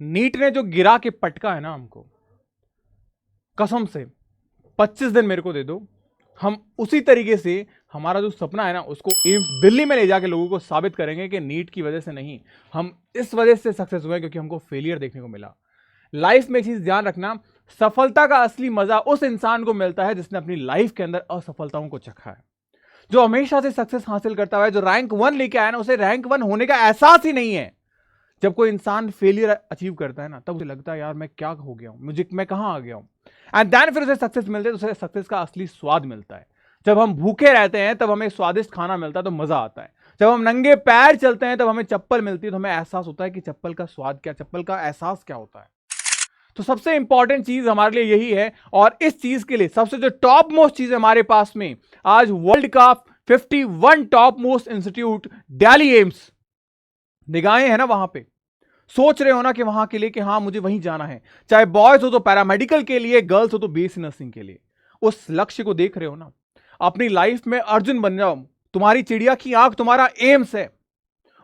NEET ने जो गिरा के पटका है ना हमको, कसम से 25 दिन मेरे को दे दो, हम उसी तरीके से हमारा जो सपना है ना उसको एम्स दिल्ली में ले जाके लोगों को साबित करेंगे कि नीट की वजह से नहीं, हम इस वजह से सक्सेस हुए क्योंकि हमको फेलियर देखने को मिला। लाइफ में एक चीज ध्यान रखना, सफलता का असली मजा उस इंसान को मिलता है जिसने अपनी लाइफ के अंदर असफलताओं को चखा है। जो हमेशा से सक्सेस हासिल करता है, जो रैंक 1 लेके आया ना, उसे रैंक 1 होने का एहसास ही नहीं है। जब कोई इंसान फेलियर अचीव करता है ना, तब उसे लगता है यार मैं क्या हो गया हूं, मैं कहां आ गया हूं। एंड देन फिर उसे सक्सेस मिलते है, तो उसे सक्सेस का असली स्वाद मिलता है। जब हम भूखे रहते हैं तब हमें स्वादिष्ट खाना मिलता है तो मजा आता है। जब हम नंगे पैर चलते हैं तब हमें चप्पल मिलती है तो हमें एहसास होता है कि चप्पल का स्वाद क्या, चप्पल का एहसास क्या होता है। तो सबसे इंपॉर्टेंट चीज हमारे लिए यही है, और इस चीज के लिए सबसे जो टॉप मोस्ट चीज है हमारे पास में, आज वर्ल्ड का 51 top most institute Delhi AIIMS निगाहें है ना वहां पे। सोच रहे हो ना कि वहां के लिए कि हाँ मुझे वहीं जाना है, चाहे बॉयज हो तो पैरामेडिकल के लिए, गर्ल्स हो तो बीएससी नर्सिंग के लिए। उस लक्ष्य को देख रहे हो ना, अपनी लाइफ में अर्जुन बन जाओ। तुम्हारी चिड़िया की आंख तुम्हारा एम्स है,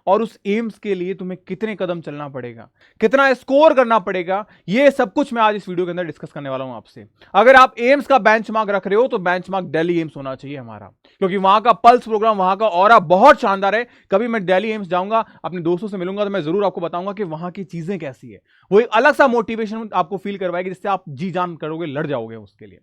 और उस एम्स के लिए तुम्हें कितने कदम चलना पड़ेगा, कितना स्कोर करना पड़ेगा, ये सब कुछ मैं आज इस वीडियो के अंदर डिस्कस करने वाला हूं आपसे। अगर आप एम्स का बेंचमार्क रख रहे हो तो बेंचमार्क दिल्ली एम्स होना चाहिए हमारा, क्योंकि वहां का पल्स प्रोग्राम, वहां का ऑरा बहुत शानदार है। कभी मैं दिल्ली एम्स जाऊंगा, अपने दोस्तों से मिलूंगा, तो मैं जरूर आपको बताऊंगा कि वहां की चीजें कैसी है। वो एक अलग सा मोटिवेशन आपको फील करवाएगी, जिससे आप जी जान करोगे, लड़ जाओगे उसके लिए।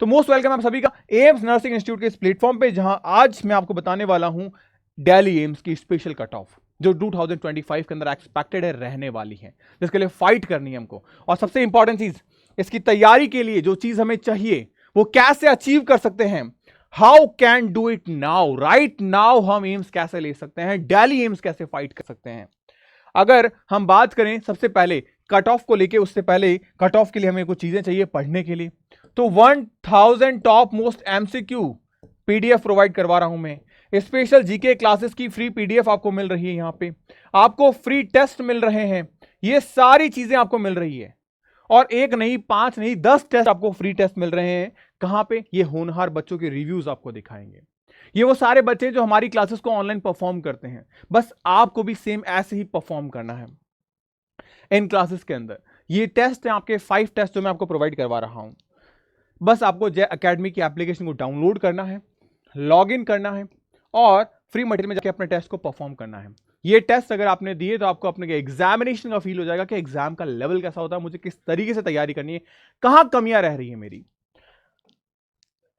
तो मोस्ट वेलकम आप सभी का एम्स नर्सिंग इंस्टीट्यूट के इस प्लेटफॉर्म पे, जहां आज मैं आपको बताने वाला हूं दिल्ली एम्स की स्पेशल कट ऑफ, जो 2025 के अंदर एक्सपेक्टेड है रहने वाली है, जिसके लिए फाइट करनी है हमको। और सबसे इंपॉर्टेंट चीज, इसकी तैयारी के लिए जो चीज हमें चाहिए वो कैसे अचीव कर सकते हैं, how can do it now, right now हम एम्स कैसे ले सकते हैं, दिल्ली एम्स कैसे फाइट कर सकते हैं। अगर हम बात करें सबसे पहले कट ऑफ को लेके, उससे पहले कट ऑफ के लिए हमें कुछ चीजें चाहिए पढ़ने के लिए। तो 1000 top most MCQ PDF provide करवा रहा हूं मैं। स्पेशल जीके क्लासेस की फ्री पीडीएफ आपको मिल रही है, यहां पे आपको फ्री टेस्ट मिल रहे हैं, ये सारी चीजें आपको मिल रही है। और एक नहीं, 5 नहीं, 10 टेस्ट आपको फ्री टेस्ट मिल रहे हैं। कहां पे? ये होनहार बच्चों के रिव्यूज आपको दिखाएंगे। ये वो सारे बच्चे जो हमारी क्लासेस को ऑनलाइन परफॉर्म करते हैं, बस आपको भी सेम ऐसे ही परफॉर्म करना है इन क्लासेस के अंदर। ये टेस्ट है आपके 5 टेस्ट जो मैं आपको प्रोवाइड करवा रहा हूं। बस आपको जय अकेडमी की एप्लीकेशन को डाउनलोड करना है, लॉग इन करना है, और फ्री मटेरियल में जाके अपने टेस्ट को परफॉर्म करना है। ये टेस्ट अगर आपने दिए तो आपको अपने एग्जामिनेशन का फील हो जाएगा कि एग्जाम का लेवल कैसा होता है, मुझे किस तरीके से तैयारी करनी है, कहां कमियां रह रही है मेरी।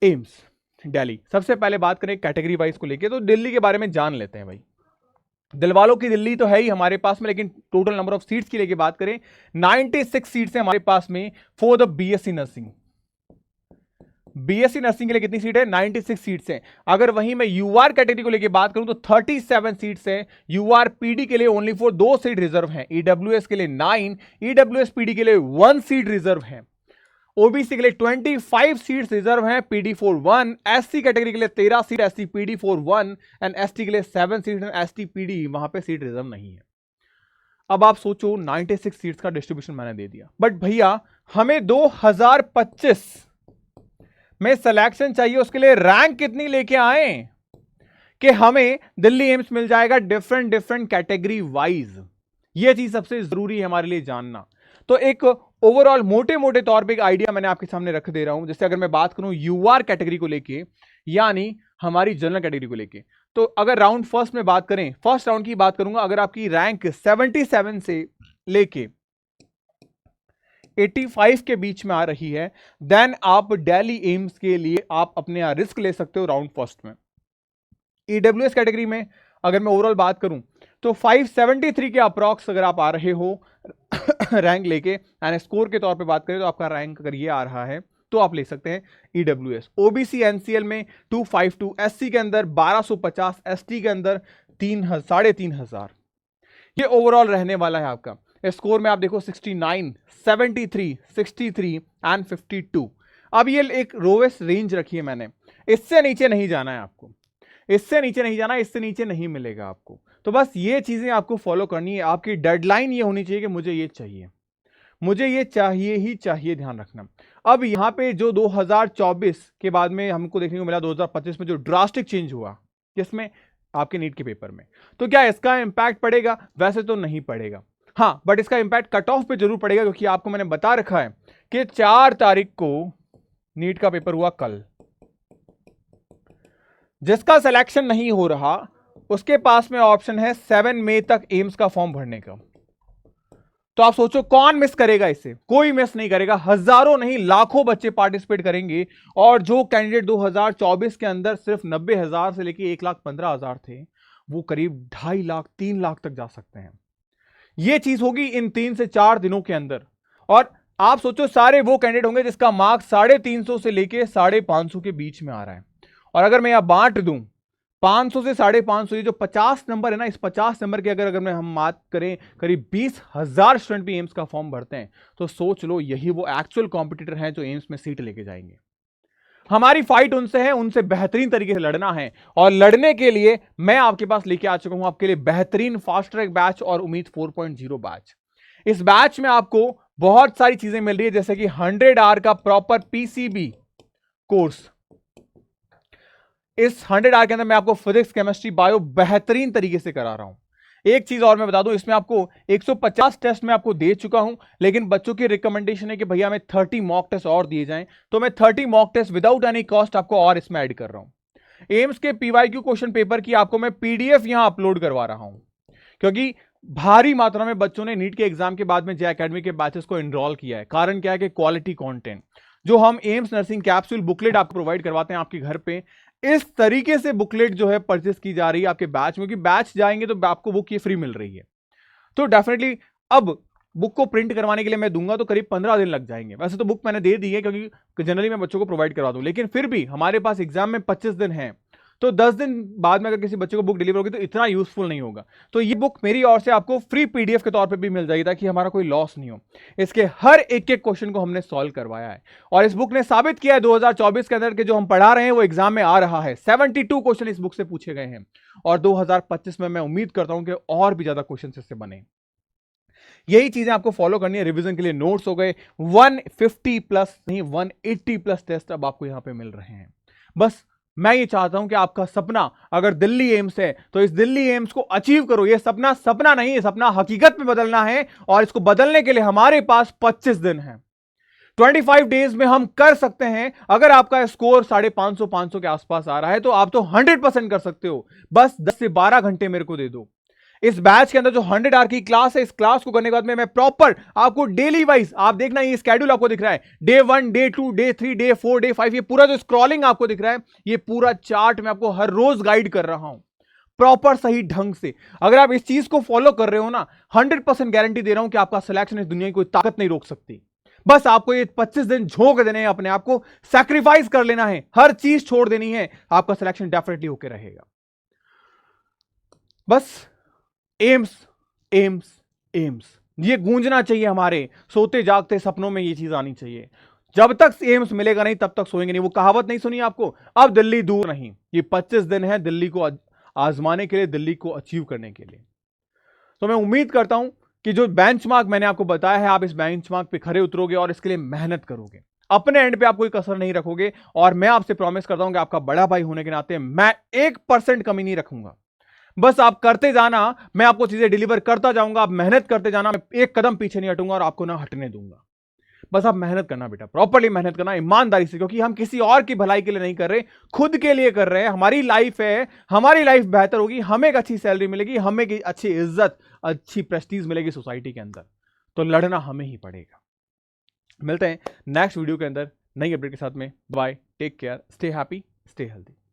एम्स दिल्ली, सबसे पहले बात करें कैटेगरी वाइज को लेके, तो दिल्ली के बारे में जान लेते हैं भाई। दिल वालों की दिल्ली तो है ही हमारे पास में, लेकिन टोटल नंबर ऑफ सीट्स की लेके बात करें, 96 सीट्स हैं हमारे पास में for the BSc nursing. BSc nursing के लिए कितनी सीट है? 96 सीट्स हैं। अगर वहीं मैं यूआर कैटेगरी को लेके बात करूं तो 37 सीट्स हैं। यूआर पीडी के लिए ओनली 2 सीट रिजर्व हैं, ईडब्ल्यूएस के लिए 9, ईडब्ल्यूएस पीडी के लिए 1 सीट रिजर्व है, ओबीसी के लिए 25 सीट्स रिजर्व हैं, पीडी फॉर 1, एससी कैटेगरी के लिए 13 seat, SC PD for 1, and ST के लिए 7 सीट, एसटी पीडी वहां पे सीट रिजर्व नहीं है। अब आप सोचो 96 सीट्स का डिस्ट्रीब्यूशन मैंने दे दिया, बट भैया हमें 2025 में सिलेक्शन चाहिए, उसके लिए रैंक कितनी लेके आए कि हमें दिल्ली एम्स मिल जाएगा डिफरेंट कैटेगरी वाइज। यह चीज सबसे जरूरी है हमारे लिए जानना। तो एक ओवरऑल मोटे मोटे तौर पे एक आइडिया मैंने आपके सामने रख दे रहा हूं। जैसे अगर मैं बात करूं यूआर कैटेगरी को लेके, यानी हमारी जनरल कैटेगरी को लेके, तो अगर राउंड फर्स्ट में बात करें, फर्स्ट राउंड की बात करूंगा, अगर आपकी रैंक 77 से लेके 85 के बीच में आ रही है, देन आप दिल्ली एम्स के लिए आप अपने यहां रिस्क ले सकते हो राउंड फर्स्ट में। ईडब्ल्यूएस कैटेगरी में अगर मैं ओवरऑल बात करूं तो 573 के अप्रॉक्स अगर आप आ रहे हो रैंक लेके, एंड स्कोर के तौर पे बात करें तो आपका रैंक अगर ये आ रहा है तो आप ले सकते हैं ईडब्ल्यूएस। ओबीसी एनसीएल में 252, एससी के अंदर 1250, एसटी के अंदर 3,500। ये ओवरऑल रहने वाला है आपका। स्कोर में आप देखो 69, 73, 63 एंड 52। अब ये एक लोवेस्ट रेंज रखी है मैंने, इससे नीचे नहीं जाना है आपको, इससे नीचे नहीं जाना, इससे नीचे नहीं मिलेगा आपको। तो बस ये चीजें आपको फॉलो करनी है। आपकी डेडलाइन ये होनी चाहिए कि मुझे ये चाहिए, मुझे ये चाहिए ही चाहिए, ध्यान रखना। अब यहां पे जो 2024 के बाद में हमको देखने को मिला, 2025 में जो ड्रास्टिक चेंज हुआ किसमें? आपके नीट के पेपर में, तो क्या इसका इंपैक्ट पड़ेगा? वैसे तो नहीं पड़ेगा। हाँ, बट इसका इंपैक्ट कट ऑफ पे जरूर पड़ेगा, क्योंकि आपको मैंने बता रखा है कि 4 तारीख को नीट का पेपर हुआ कल। जिसका सिलेक्शन नहीं हो रहा उसके पास में ऑप्शन है 7 मई तक एम्स का फॉर्म भरने का। तो आप सोचो कौन मिस करेगा इसे? कोई मिस नहीं करेगा, हजारों नहीं लाखों बच्चे पार्टिसिपेट करेंगे। और जो कैंडिडेट 2024 के अंदर सिर्फ 90,000 से लेकर 1,15,000 थे, वो करीब 2.5 लाख 3 लाख तक जा सकते हैं। यह चीज होगी इन 3 से 4 दिनों के अंदर। और आप सोचो सारे वो कैंडिडेट होंगे जिसका मार्क्स 350 से लेके 550 के बीच में आ रहा है। और अगर मैं यहां बांट दूं 500 से 550, ये जो 50 नंबर है ना, इस 50 नंबर की अगर मैं हम बात करें, करीब 20,000 स्टूडेंट भी एम्स का फॉर्म भरते हैं। तो सोच लो यही वो एक्चुअल कॉम्पिटिटर हैं जो एम्स में सीट लेके जाएंगे। हमारी फाइट उनसे है, उनसे बेहतरीन तरीके से लड़ना है। और लड़ने के लिए मैं आपके पास लेके आ चुका हूं आपके लिए बेहतरीन फास्ट ट्रैक बैच और उम्मीद 4.0 बैच। इस बैच में आपको बहुत सारी चीजें मिल रही है, जैसे कि 100 आवर का प्रॉपर पीसीबी कोर्स। इस 100 आवर के अंदर मैं आपको फिजिक्स, केमिस्ट्री, बायो बेहतरीन तरीके से करा रहा हूं। एक चीज और मैं बता दूं, इसमें आपको 150 टेस्ट में आपको दे चुका हूं, लेकिन बच्चों की रिकमेंडेशन है कि भैया हमें 30 मॉक टेस्ट और दिए जाएं, तो मैं 30 mock test without any cost आपको और इसमें ऐड कर रहा हूं। एम्स के पीवाईक्यू क्वेश्चन पेपर की आपको मैं पीडीएफ यहां अपलोड करवा रहा हूं, क्योंकि भारी मात्रा में बच्चों ने नीट के एग्जाम के बाद में जे एकेडमी के बैचेस को एनरोल किया है। कारण क्या है कि क्वालिटी कंटेंट जो हम एम्स नर्सिंग कैप्सूल बुकलेट आपको प्रोवाइड करवाते हैं आपके घर पे, इस तरीके से बुकलेट जो है परचेस की जा रही है आपके बैच में, क्योंकि बैच जाएंगे तो आपको बुक ये फ्री मिल रही है। तो डेफिनेटली अब बुक को प्रिंट करवाने के लिए मैं दूंगा तो करीब 15 दिन लग जाएंगे। वैसे तो बुक मैंने दे दी है, क्योंकि जनरली मैं बच्चों को प्रोवाइड करवा दूं, लेकिन फिर भी हमारे पास एग्जाम में 25 दिन है, तो 10 दिन बाद में अगर किसी बच्चे को बुक डिलीवर होगी तो इतना यूजफुल नहीं होगा। तो ये बुक मेरी ओर से आपको फ्री पीडीएफ के तौर पे भी मिल जाएगी, ताकि हमारा कोई लॉस नहीं हो। इसके हर एक एक क्वेश्चन को हमने सॉल्व करवाया है, और इस बुक ने साबित किया है 2024 के अंदर के जो हम पढ़ा रहे हैं वो एग्जाम में आ रहा है। 72 क्वेश्चन इस बुक से पूछे गए हैं, और 2025 में मैं उम्मीद करता हूं कि और भी ज्यादा क्वेश्चन इससे बने। यही चीजें आपको फॉलो करनी है। रिवीजन के लिए नोट्स हो गए, 150 प्लस नहीं 180 प्लस टेस्ट अब आपको यहां पे मिल रहे हैं। बस मैं ये चाहता हूं कि आपका सपना अगर दिल्ली एम्स है तो इस दिल्ली एम्स को अचीव करो। ये सपना सपना नहीं, ये सपना हकीकत में बदलना है, और इसको बदलने के लिए हमारे पास 25 दिन है। 25 डेज में हम कर सकते हैं। अगर आपका स्कोर 550 के आसपास आ रहा है तो आप तो 100% कर सकते हो। बस 10 से 12 घंटे मेरे को दे दो। इस बैच के अंदर जो 100 आवर की क्लास है, इस क्लास को करने के बाद में मैं प्रॉपर आपको डेली वाइज, आप देखना ये स्केड्यूल आपको दिख रहा है, day 1, day 2, day 3, day 4, day 5, ये पूरा जो स्क्रॉलिंग आपको दिख रहा है, ये पूरा चार्ट मैं आपको हर रोज गाइड कर रहा हूं प्रॉपर सही ढंग से। अगर आप इस चीज को फॉलो कर रहे हो ना, 100% गारंटी दे रहा हूं कि आपका सिलेक्शन इस दुनिया की कोई ताकत नहीं रोक सकती। बस आपको ये 25 दिन झोंक देने हैं, अपने आप को सैक्रिफाइस कर लेना है, हर चीज छोड़ देनी है, आपका सिलेक्शन डेफिनेटली होकर रहेगा। बस एम्स एम्स एम्स, ये गूंजना चाहिए हमारे सोते जागते सपनों में, ये चीज आनी चाहिए। जब तक एम्स मिलेगा नहीं तब तक सोएंगे नहीं। वो कहावत नहीं सुनी आपको, अब दिल्ली दूर नहीं। ये 25 दिन है दिल्ली को आजमाने के लिए, दिल्ली को अचीव करने के लिए। तो मैं उम्मीद करता हूं कि जो बेंचमार्क मैंने आपको बताया है, आप इस बेंचमार्क पे खरे उतरोगे और इसके लिए मेहनत करोगे, अपने एंड पे आप कोई कसर नहीं रखोगे। और मैं आपसे प्रॉमिस करता हूं कि आपका बड़ा भाई होने के नाते मैं 1% कमी नहीं रखूंगा। बस आप करते जाना, मैं आपको चीजें डिलीवर करता जाऊंगा, आप मेहनत करते जाना, मैं एक कदम पीछे नहीं हटूंगा और आपको ना हटने दूंगा। बस आप मेहनत करना बेटा, प्रॉपर्ली मेहनत करना, ईमानदारी से, क्योंकि हम किसी और की भलाई के लिए नहीं कर रहे, खुद के लिए कर रहे हैं। हमारी लाइफ है, हमारी लाइफ बेहतर होगी, हमें एक अच्छी सैलरी मिलेगी, हमें एक अच्छी इज्जत, अच्छी प्रेस्टीज मिलेगी सोसाइटी के अंदर, तो लड़ना हमें ही पड़ेगा। मिलते हैं नेक्स्ट वीडियो के अंदर नई अपडेट के साथ में। Bye, take care, stay happy, stay healthy.